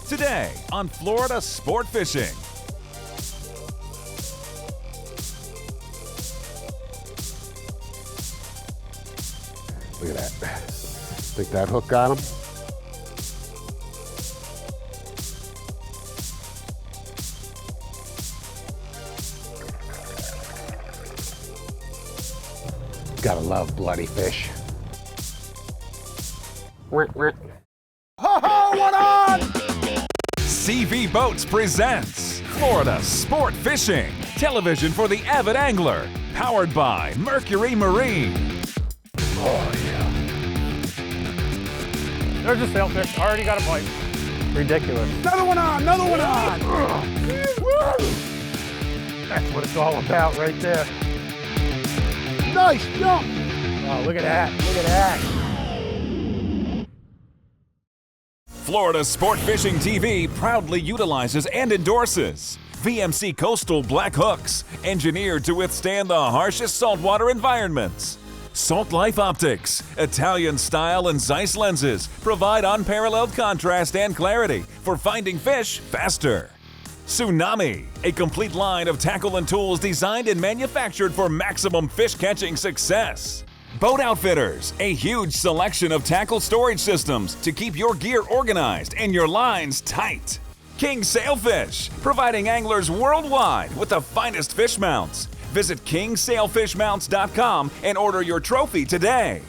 Today on Florida Sport Fishing. Look at that. Think that hook got him? Gotta love bloody fish. Ho-ho, what on? Seavee Boats presents Florida Sport Fishing, television for the avid angler, powered by Mercury Marine. Oh, yeah. There's a sailfish. Already got a bite. Ridiculous. Another one on, another one on. That's what it's all about right there. Nice jump. Oh, look at that. Look at that. Florida Sport Fishing TV proudly utilizes and endorses VMC Coastal Black Hooks, engineered to withstand the harshest saltwater environments. Salt Life Optics, Italian style and Zeiss lenses provide unparalleled contrast and clarity for finding fish faster. Tsunami, a complete line of tackle and tools designed and manufactured for maximum fish catching success. Boat Outfitters, a huge selection of tackle storage systems to keep your gear organized and your lines tight. King Sailfish, providing anglers worldwide with the finest fish mounts. Visit kingsailfishmounts.com and order your trophy today.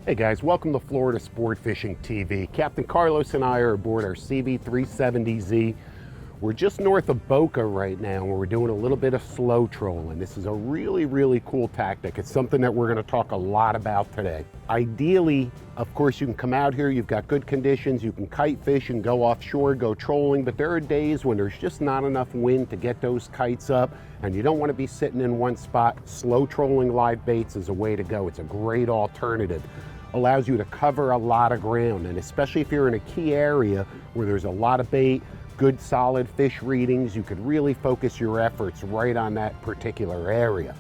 Hey guys, welcome to Florida Sport Fishing TV. Captain Carlos and I are aboard our Seavee 370Z. We're just north of Boca right now, where we're doing a little bit of slow trolling. This is a really cool tactic. It's something that we're gonna talk a lot about today. Ideally, of course, you can come out here, you've got good conditions, you can kite fish and go offshore, go trolling, but there are days when there's just not enough wind to get those kites up, and you don't wanna be sitting in one spot. Slow trolling live baits is a way to go. It's a great alternative. Allows you to cover a lot of ground, and especially if you're in a key area where there's a lot of bait, good solid fish readings, you could really focus your efforts right on that particular area.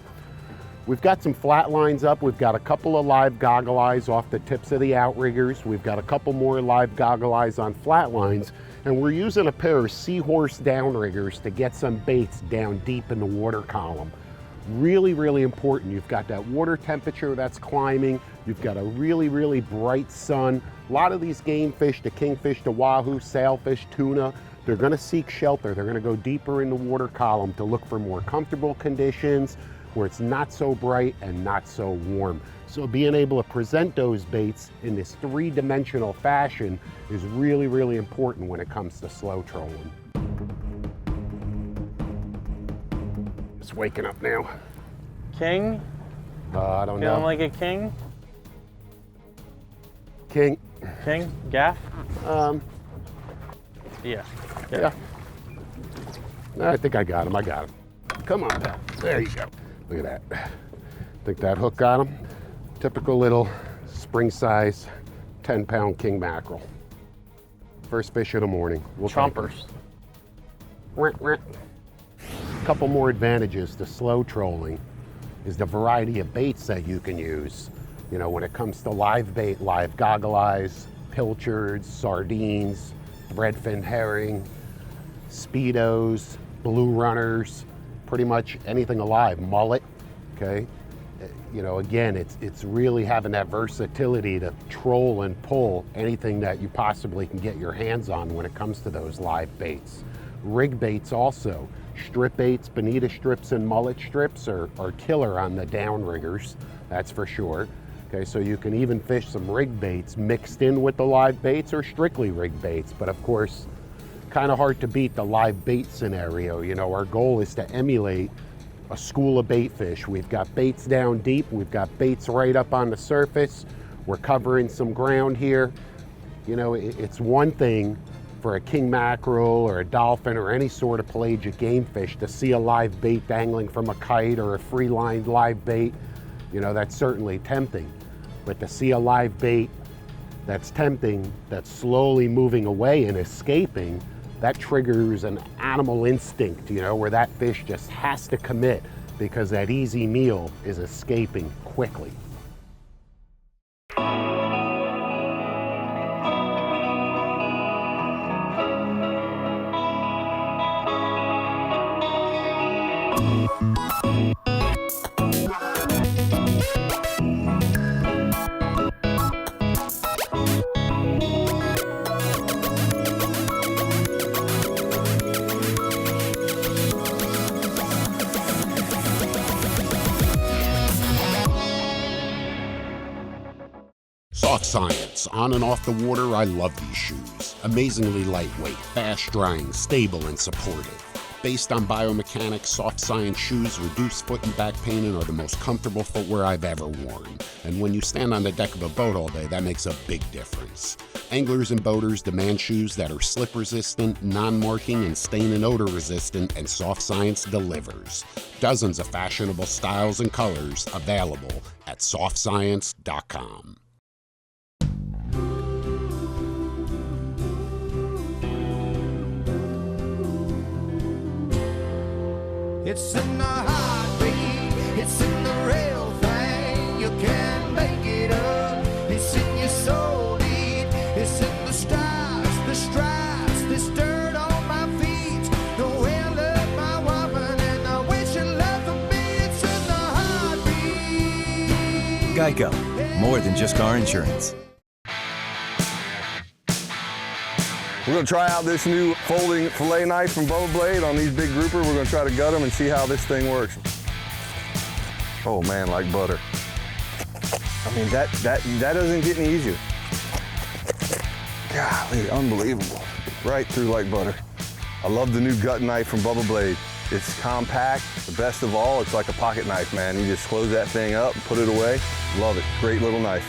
We've got some flat lines up. We've got a couple of live goggle eyes off the tips of the outriggers. We've got a couple more live goggle eyes on flat lines, and we're using a pair of seahorse downriggers to get some baits down deep in the water column. Really important. You've got that water temperature that's climbing. You've got a really bright sun. A lot of these game fish, the kingfish, the wahoo, sailfish, tuna, they're gonna seek shelter. They're gonna go deeper in the water column to look for more comfortable conditions where it's not so bright and not so warm. So being able to present those baits in this three-dimensional fashion is really important when it comes to slow trolling. Just waking up now. King? I don't know. Feeling like a king? King. King? Gaff? Yeah. I think I got him. Come on, pal. There you go. Look at that. Think that hook got him? Typical little spring size 10-pound king mackerel. First fish of the morning. We'll Chompers. A couple more advantages to slow trolling is the variety of baits that you can use. You know, when it comes to live bait, live goggle eyes, pilchards, sardines, threadfin herring, speedos, blue runners, pretty much anything alive, mullet, okay? You know, again, it's really having that versatility to troll and pull anything that you possibly can get your hands on when it comes to those live baits. Rig baits also. Strip baits, bonita strips and mullet strips are killer on the downriggers, that's for sure. Okay, so you can even fish some rig baits mixed in with the live baits or strictly rig baits, but of course, kind of hard to beat the live bait scenario. You know, our goal is to emulate a school of bait fish. We've got baits down deep, we've got baits right up on the surface, we're covering some ground here. You know, it's one thing for a king mackerel or a dolphin or any sort of pelagic game fish to see a live bait dangling from a kite or a free-lined live bait. You know, that's certainly tempting. But to see a live bait that's tempting, that's slowly moving away and escaping, that triggers an animal instinct, you know, where that fish just has to commit because that easy meal is escaping quickly. Soft Science, on and off the water, I love these shoes. Amazingly lightweight, fast drying, stable and supportive. Based on biomechanics, Soft Science shoes reduce foot and back pain and are the most comfortable footwear I've ever worn. And when you stand on the deck of a boat all day, that makes a big difference. Anglers and boaters demand shoes that are slip resistant, non-marking and stain and odor resistant, and Soft Science delivers. Dozens of fashionable styles and colors available at softscience.com. It's in the heartbeat, it's in the real thing. You can make it up, it's in your soul deep. It's in the stars, the stripes, this dirt on my feet. The way I love my woman and the way she loved me. It's in the heartbeat. Geico, more than just car insurance. We're going to try out this new folding fillet knife from Bubba Blade on these big grouper. We're going to try to gut them and see how this thing works. Oh man, like butter. I mean, that doesn't get any easier. Golly, unbelievable. Right through like butter. I love the new gut knife from Bubba Blade. It's compact, the best of all. It's like a pocket knife, man. You just close that thing up, put it away. Love it, great little knife.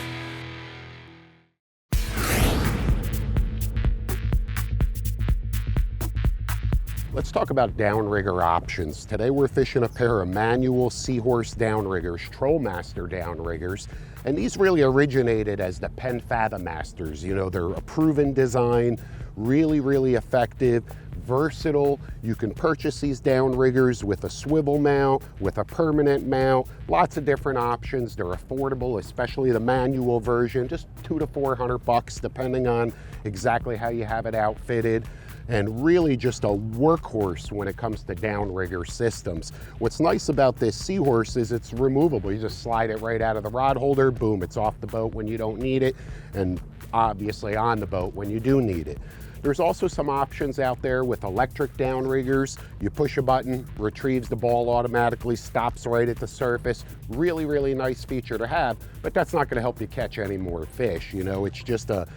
Let's talk about downrigger options. Today we're fishing a pair of manual Seahorse downriggers, Trollmaster downriggers, and these really originated as the Penn Fathom Masters. You know, they're a proven design, really effective, versatile. You can purchase these downriggers with a swivel mount, with a permanent mount, lots of different options. They're affordable, especially the manual version, just $200 to $400 depending on exactly how you have it outfitted. And really just a workhorse when it comes to downrigger systems. What's nice about this Seahorse is it's removable. You just slide it right out of the rod holder, boom, it's off the boat when you don't need it, and obviously on the boat when you do need it. There's also some options out there with electric downriggers. You push a button, retrieves the ball automatically, stops right at the surface. Really nice feature to have, but that's not gonna help you catch any more fish. You know, it's just a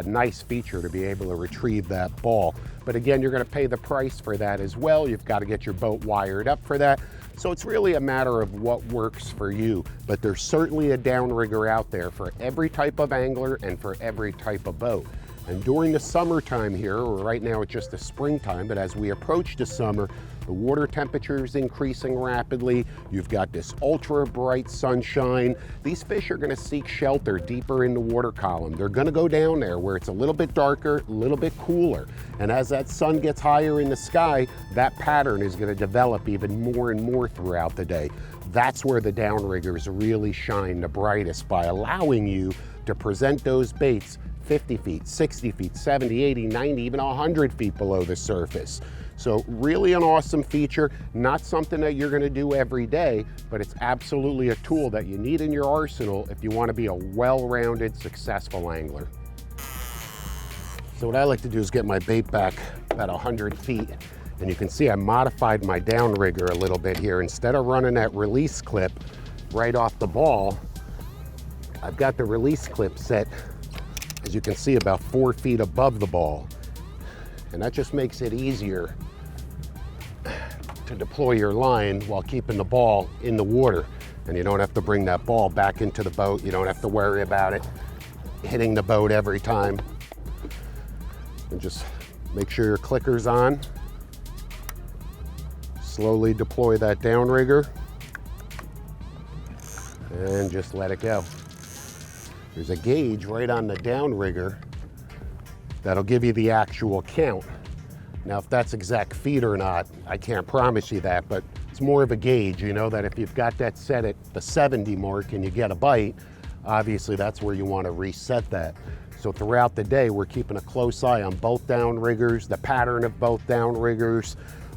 nice feature to be able to retrieve that ball. But again, you're gonna pay the price for that as well. You've got to get your boat wired up for that. So it's really a matter of what works for you. But there's certainly a downrigger out there for every type of angler and for every type of boat. And during the summertime here, or right now it's just the springtime, but as we approach the summer, the water temperature is increasing rapidly. You've got this ultra bright sunshine. These fish are gonna seek shelter deeper in the water column. They're gonna go down there where it's a little bit darker, a little bit cooler. And as that sun gets higher in the sky, that pattern is gonna develop even more and more throughout the day. That's where the downriggers really shine the brightest, by allowing you to present those baits 50 feet, 60 feet, 70, 80, 90, even 100 feet below the surface. So really an awesome feature, not something that you're gonna do every day, but it's absolutely a tool that you need in your arsenal if you wanna be a well-rounded, successful angler. So what I like to do is get my bait back about 100 feet, and you can see I modified my downrigger a little bit here. Instead of running that release clip right off the ball, I've got the release clip set, as you can see, about 4 feet above the ball. And that just makes it easier to deploy your line while keeping the ball in the water. And you don't have to bring that ball back into the boat. You don't have to worry about it hitting the boat every time. And just make sure your clicker's on. Slowly deploy that downrigger and just let it go. There's a gauge right on the downrigger that'll give you the actual count. Now, if that's exact feet or not, I can't promise you that, but it's more of a gauge, you know, that if you've got that set at the 70 mark and you get a bite, obviously that's where you want to reset that. So throughout the day, we're keeping a close eye on both downriggers, the pattern of both downriggers,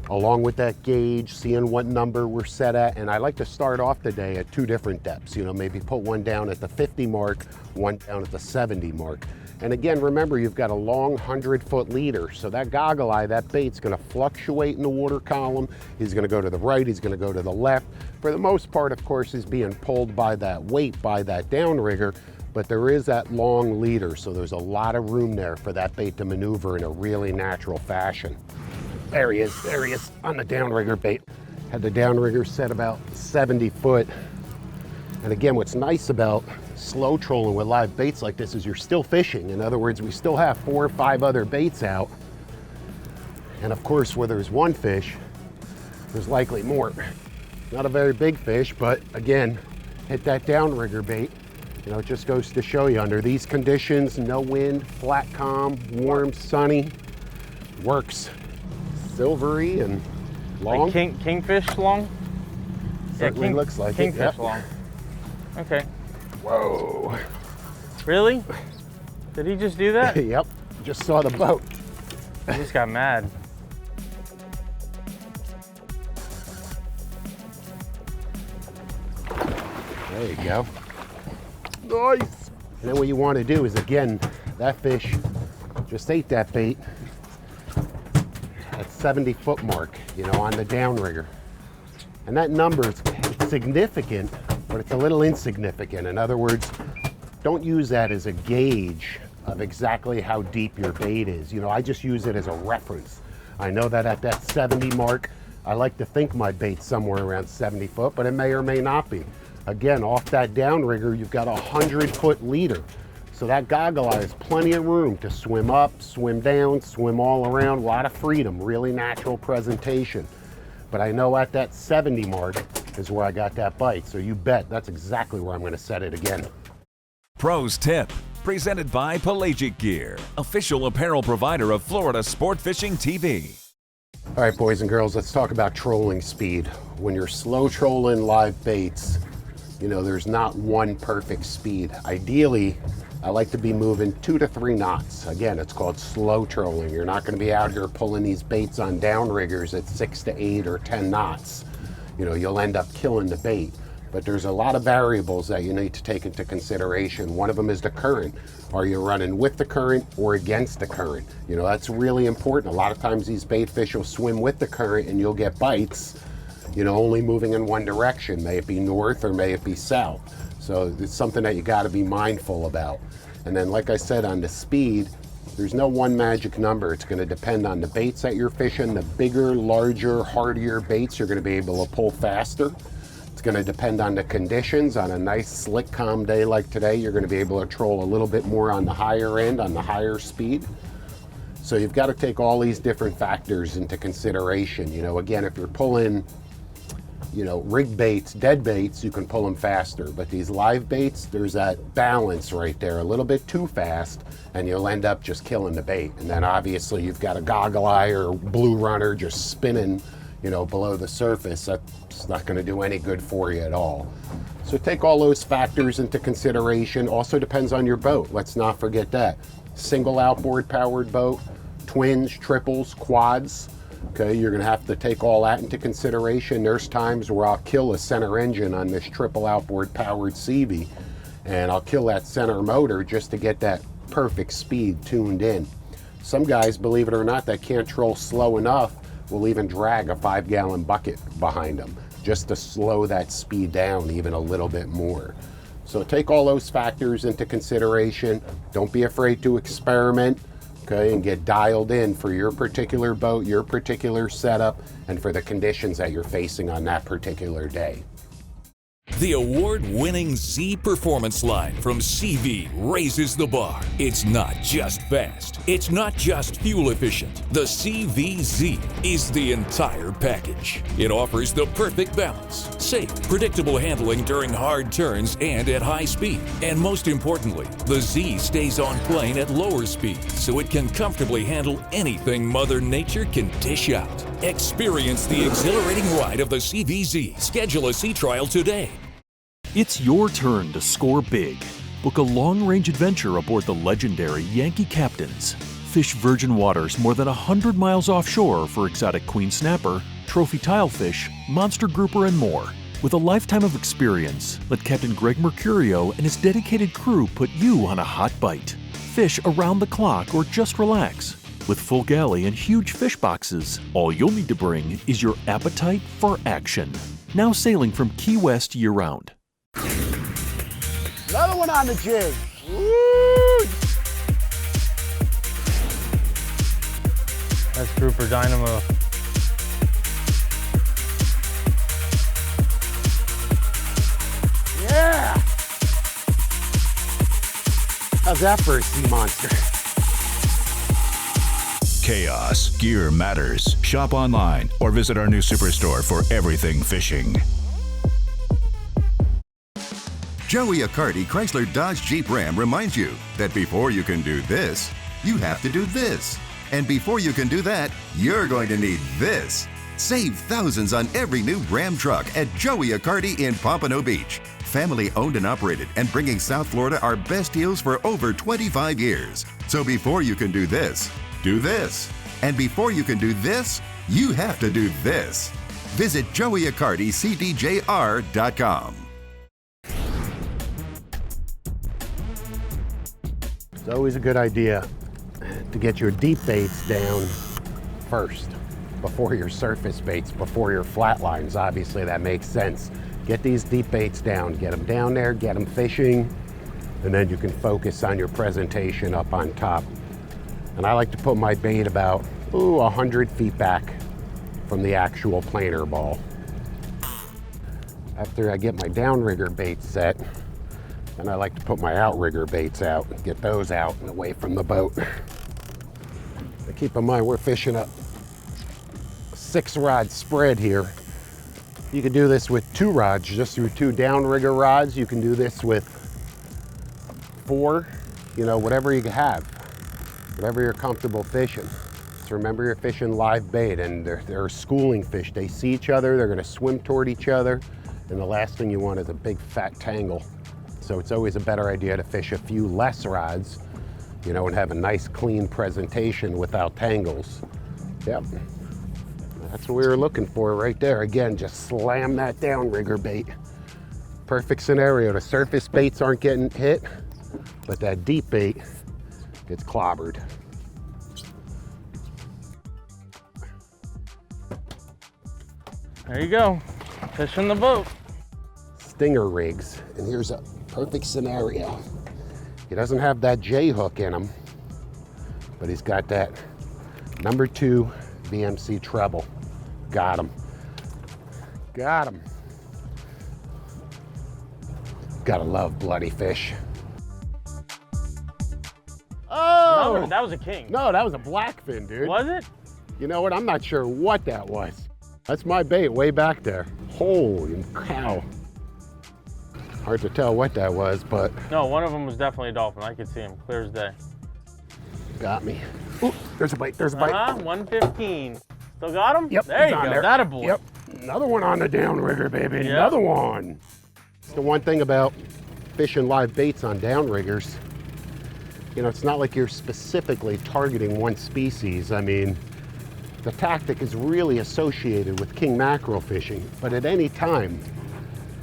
along with that gauge, seeing what number we're set at. And I like to start off the day at 2 different depths. You know, maybe put one down at the 50 mark, one down at the 70 mark. And again, remember, you've got a long 100-foot leader. So that goggle eye, that bait's gonna fluctuate in the water column. He's gonna go to the right, he's gonna go to the left. For the most part, of course, he's being pulled by that weight, by that downrigger, but there is that long leader. So there's a lot of room there for that bait to maneuver in a really natural fashion. There he is on the downrigger bait. Had the downrigger set about 70 foot. And again, what's nice about slow trolling with live baits like this is you're still fishing. In other words, we still have 4 or 5 other baits out. And of course, where there's one fish, there's likely more. Not a very big fish, but again, hit that downrigger bait. You know, it just goes to show you under these conditions, no wind, flat calm, warm, sunny, works. Silvery and long. Like kingfish long? Certainly looks like kingfish it. Yep. long. Okay. Whoa. Really? Did he just do that? Yep. Just saw the boat. He just got mad. There you go. Nice. And then what you want to do is, again, that fish just ate that bait at 70-foot mark, you know, on the downrigger. And that number is significant, but it's a little insignificant. In other words, don't use that as a gauge of exactly how deep your bait is. You know, I just use it as a reference. I know that at that 70 mark, I like to think my bait's somewhere around 70 foot, but it may or may not be. Again, off that downrigger, you've got a 100-foot leader. So that goggle eye has plenty of room to swim up, swim down, swim all around, a lot of freedom, really natural presentation. But I know at that 70 mark is where I got that bite, so you bet that's exactly where I'm gonna set it again. Pros Tip, presented by Pelagic Gear, official apparel provider of Florida Sport Fishing TV. All right, boys and girls, let's talk about trolling speed. When you're slow trolling live baits, you know, there's not one perfect speed. Ideally, I like to be moving 2 to 3 knots. Again, it's called slow trolling. You're not gonna be out here pulling these baits on downriggers at 6 to 8 or 10 knots. You know, you'll end up killing the bait. But there's a lot of variables that you need to take into consideration. One of them is the current. Are you running with the current or against the current? You know, that's really important. A lot of times these bait fish will swim with the current and you'll get bites, you know, only moving in one direction. May it be north or may it be south. So it's something that you gotta be mindful about. And then, like I said, on the speed, there's no one magic number. It's gonna depend on the baits that you're fishing. The bigger, larger, hardier baits, you're gonna be able to pull faster. It's gonna depend on the conditions. On a nice, slick, calm day like today, you're gonna be able to troll a little bit more on the higher end, on the higher speed. So you've gotta take all these different factors into consideration. You know, again, if you're pulling, you know, rig baits, dead baits, you can pull them faster. But these live baits, there's that balance right there. A little bit too fast, and you'll end up just killing the bait. And then obviously you've got a goggle eye or blue runner just spinning, you know, below the surface. That's not gonna do any good for you at all. So take all those factors into consideration. Also depends on your boat. Let's not forget that. Single outboard powered boat, twins, triples, quads. Okay, you're gonna have to take all that into consideration. There's times where I'll kill a center engine on this triple outboard powered Seavee, and I'll kill that center motor just to get that perfect speed tuned in. Some guys, believe it or not, that can't troll slow enough will even drag a 5-gallon bucket behind them just to slow that speed down even a little bit more. So take all those factors into consideration. Don't be afraid to experiment. Okay, and get dialed in for your particular boat, your particular setup, and for the conditions that you're facing on that particular day. The award-winning Z Performance line from Seavee raises the bar. It's not just fast. It's not just fuel efficient. The Seavee Z is the entire package. It offers the perfect balance, safe, predictable handling during hard turns and at high speed. And most importantly, the Z stays on plane at lower speeds, so it can comfortably handle anything Mother Nature can dish out. Experience the exhilarating ride of the Seavee Z. Schedule a sea trial today. It's your turn to score big. Book a long-range adventure aboard the legendary Yankee Captains. fish virgin waters more than 100 miles offshore for exotic queen snapper, trophy tilefish, monster grouper, and more. With a lifetime of experience, let Captain Greg Mercurio and his dedicated crew put you on a hot bite. Fish around the clock or just relax. With full galley and huge fish boxes, all you'll need to bring is your appetite for action. Now sailing from Key West year-round. Another one on the jig. Woo! That's grouper dynamo. Yeah. How's that for a sea monster? Chaos, gear matters. Shop online or visit our new superstore for everything fishing. Joey Accardi Chrysler Dodge Jeep Ram reminds you that before you can do this, you have to do this. And before you can do that, you're going to need this. Save thousands on every new Ram truck at Joey Accardi in Pompano Beach. Family owned and operated and bringing South Florida our best deals for over 25 years. So before you can do this. And before you can do this, you have to do this. Visit joeyaccardicdjr.com. It's always a good idea to get your deep baits down first, before your surface baits, before your flat lines. Obviously, that makes sense. Get these deep baits down, get them down there, get them fishing, and then you can focus on your presentation up on top. And I like to put my bait about 100 feet back from the actual planer ball. After I get my downrigger bait set, and I like to put my outrigger baits out, get those out and away from the boat. But keep in mind, we're fishing a 6-rod spread here. You can do this with 2 rods, just through 2 downrigger rods. You can do this with 4, whatever you have, whatever you're comfortable fishing. So remember, you're fishing live bait, and they're schooling fish. They see each other, they're gonna swim toward each other, and the last thing you want is a big fat tangle. So it's always a better idea to fish a few less rods, and have a nice clean presentation without tangles. Yep, that's what we were looking for right there. Again, just slam that downrigger bait. Perfect scenario. The surface baits aren't getting hit, but that deep bait gets clobbered. There you go, fishing the boat. Stinger rigs, and here's a perfect scenario. He doesn't have that J hook in him, but he's got that number 2 VMC treble. Got him. Got him. Gotta love bloody fish. Oh! No, that was a king. No, that was a blackfin, dude. Was it? You know what? I'm not sure what that was. That's my bait way back there. Holy cow. Hard to tell what that was, but... No, one of them was definitely a dolphin. I could see him clear as day. Got me. Ooh, there's a bite, there's a bite. 115. Still got him? Yep, there he's you on go. there. That a boy. Yep, another one on the downrigger, baby. Yep. Another one. The one thing about fishing live baits on downriggers, it's not like you're specifically targeting one species. I mean, the tactic is really associated with king mackerel fishing, but at any time,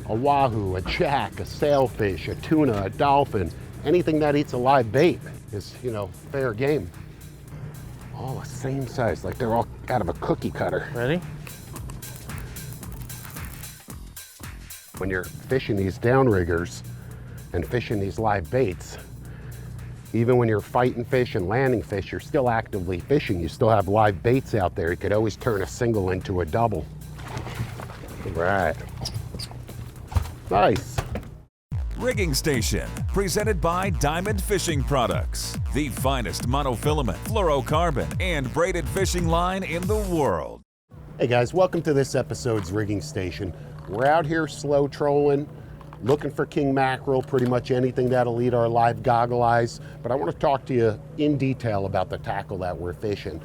a wahoo, a jack, a sailfish, a tuna, a dolphin, anything that eats a live bait is, fair game. All the same size, like they're all out of a cookie cutter. Ready? When you're fishing these downriggers and fishing these live baits, even when you're fighting fish and landing fish, you're still actively fishing. You still have live baits out there. You could always turn a single into a double. Right. Nice. Rigging Station, presented by Diamond Fishing Products, the finest monofilament, fluorocarbon, and braided fishing line in the world. Hey guys, welcome to this episode's Rigging Station. We're out here slow trolling, looking for king mackerel, pretty much anything that'll eat our live goggle eyes. But I want to talk to you in detail about the tackle that we're fishing.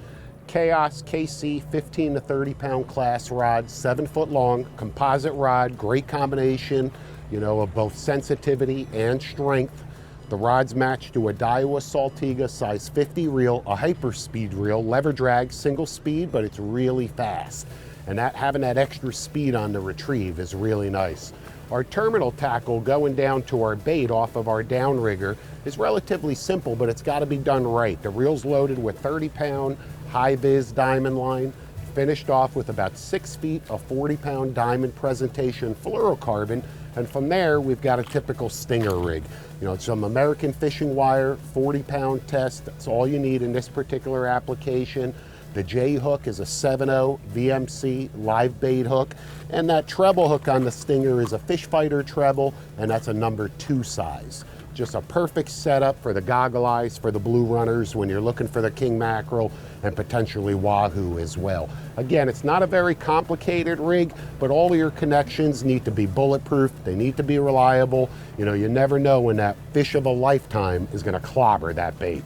Chaos KC 15 to 30 pound class rod, 7 foot long, composite rod, great combination, of both sensitivity and strength. The rod's matched to a Daiwa Saltiga size 50 reel, a hyperspeed reel, lever drag, single speed, but it's really fast. And having that extra speed on the retrieve is really nice. Our terminal tackle going down to our bait off of our downrigger is relatively simple, but it's got to be done right. The reel's loaded with 30-pound high-vis diamond line, finished off with about 6 feet of 40-pound diamond presentation fluorocarbon, and from there we've got a typical stinger rig. You know, it's some American fishing wire, 40-pound test. That's all you need in this particular application. The J hook is a 7.0 VMC live bait hook, and that treble hook on the stinger is a fish fighter treble, and that's a number 2 size. Just a perfect setup for the goggle eyes, for the blue runners when you're looking for the king mackerel, and potentially wahoo as well. Again, it's not a very complicated rig, but all of your connections need to be bulletproof. They need to be reliable. You know, you never know when that fish of a lifetime is gonna clobber that bait.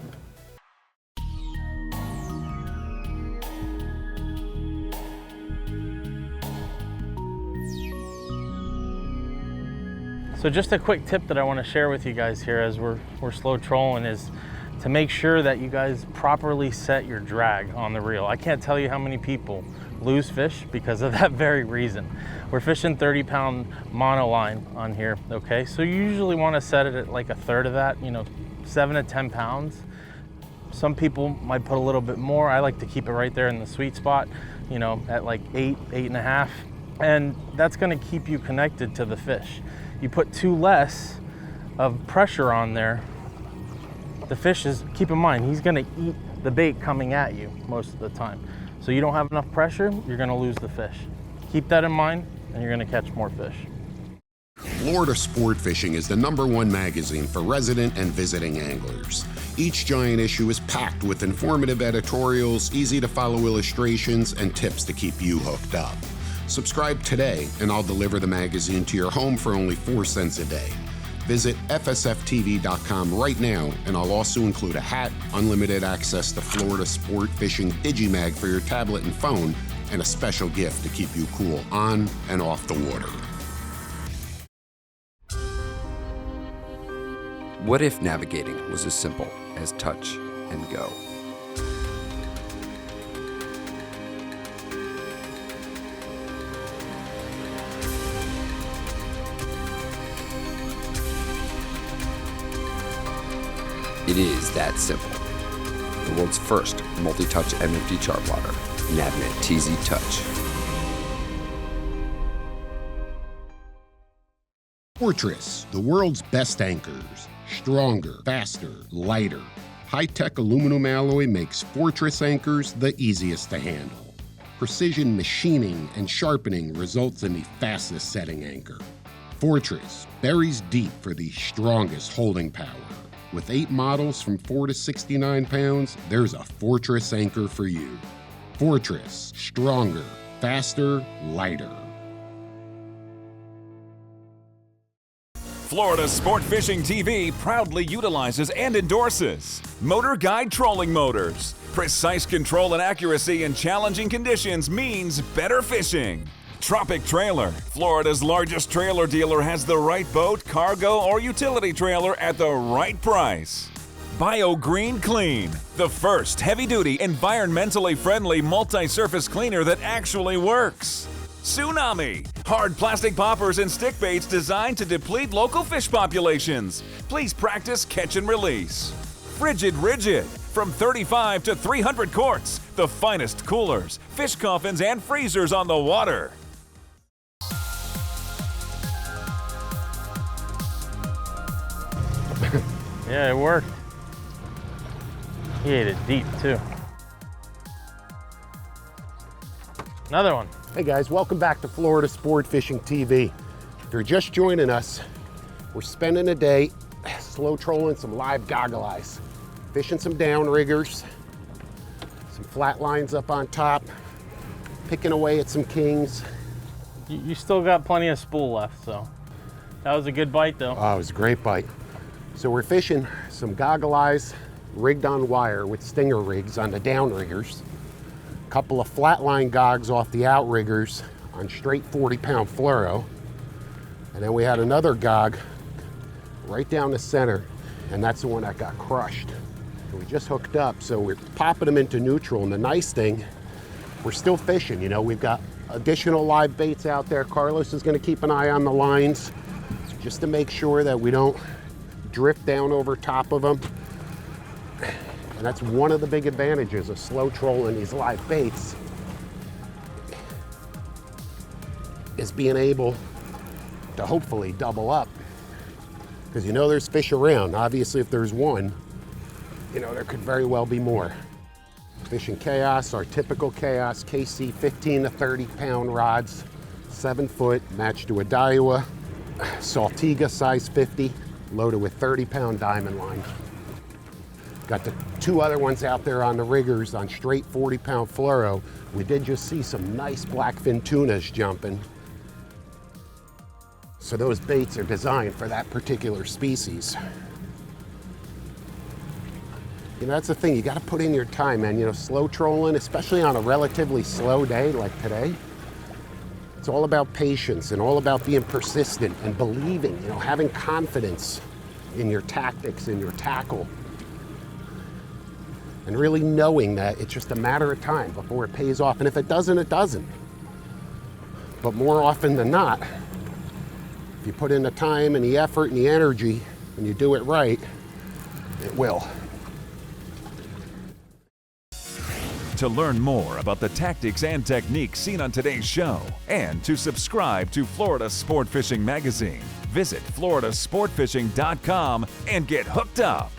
So just a quick tip that I want to share with you guys here as we're slow trolling is to make sure that you guys properly set your drag on the reel. I can't tell you how many people lose fish because of that very reason. We're fishing 30-pound monoline on here, okay? So you usually want to set it at like a third of that, you know, 7 to 10 pounds. Some people might put a little bit more. I like to keep it right there in the sweet spot, you know, at like 8, 8.5. And that's going to keep you connected to the fish. You put too less of pressure on there, the fish is, keep in mind, he's gonna eat the bait coming at you most of the time. So you don't have enough pressure, you're gonna lose the fish. Keep that in mind and you're gonna catch more fish. Florida Sport Fishing is the #1 magazine for resident and visiting anglers. Each giant issue is packed with informative editorials, easy to follow illustrations, and tips to keep you hooked up. Subscribe today and I'll deliver the magazine to your home for only 4 cents a day. Visit FSFTV.com right now and I'll also include a hat, unlimited access to Florida Sport Fishing Digimag for your tablet and phone, and a special gift to keep you cool on and off the water. What if navigating was as simple as touch and go? It is that simple. The world's first multi-touch MFD chart plotter, Navnet TZ Touch. Fortress, the world's best anchors. Stronger, faster, lighter. High-tech aluminum alloy makes Fortress anchors the easiest to handle. Precision machining and sharpening results in the fastest setting anchor. Fortress buries deep for the strongest holding power. With 8 models from 4 to 69 pounds, there's a Fortress anchor for you. Fortress, stronger, faster, lighter. Florida Sport Fishing TV proudly utilizes and endorses MotorGuide trolling motors. Precise control and accuracy in challenging conditions means better fishing. Tropic Trailer, Florida's largest trailer dealer, has the right boat, cargo, or utility trailer at the right price. BioGreen Clean, the first heavy-duty, environmentally friendly multi-surface cleaner that actually works. Tsunami, hard plastic poppers and stick baits designed to deplete local fish populations. Please practice catch and release. Frigid Rigid, from 35 to 300 quarts, the finest coolers, fish coffins, and freezers on the water. Yeah, it worked. He ate it deep too. Another one. Hey guys, welcome back to Florida Sport Fishing TV. If you're just joining us, we're spending a day slow trolling some live goggle eyes, fishing some downriggers, some flat lines up on top, picking away at some kings. You still got plenty of spool left, so that was a good bite though. Oh, it was a great bite. So we're fishing some goggle eyes rigged on wire with stinger rigs on the downriggers. A couple of flatline gogs off the outriggers on straight 40-pound fluoro. And then we had another gog right down the center. and that's the one that got crushed. We just hooked up, so we're popping them into neutral, and the nice thing, we're still fishing. You know, we've got additional live baits out there. Carlos is going to keep an eye on the lines just to make sure that we don't drift down over top of them. And that's one of the big advantages of slow trolling these live baits, is being able to hopefully double up. Because you know there's fish around. Obviously, if there's one, you know, there could very well be more. Fishing Chaos, our typical Chaos KC 15 to 30 pound rods, 7 foot, matched to a Daiwa Saltiga size 50, loaded with 30 pound diamond line. Got the 2 other ones out there on the riggers on straight 40 pound fluoro. We did just see some nice blackfin tunas jumping. So those baits are designed for that particular species. You know, that's the thing, you gotta put in your time, man. You know, slow trolling, especially on a relatively slow day like today, it's all about patience and all about being persistent and believing, you know, having confidence in your tactics and your tackle. And really knowing that it's just a matter of time before it pays off. And if it doesn't, it doesn't. But more often than not, if you put in the time and the effort and the energy and you do it right, it will. To learn more about the tactics and techniques seen on today's show and to subscribe to Florida Sport Fishing Magazine, visit floridasportfishing.com and get hooked up.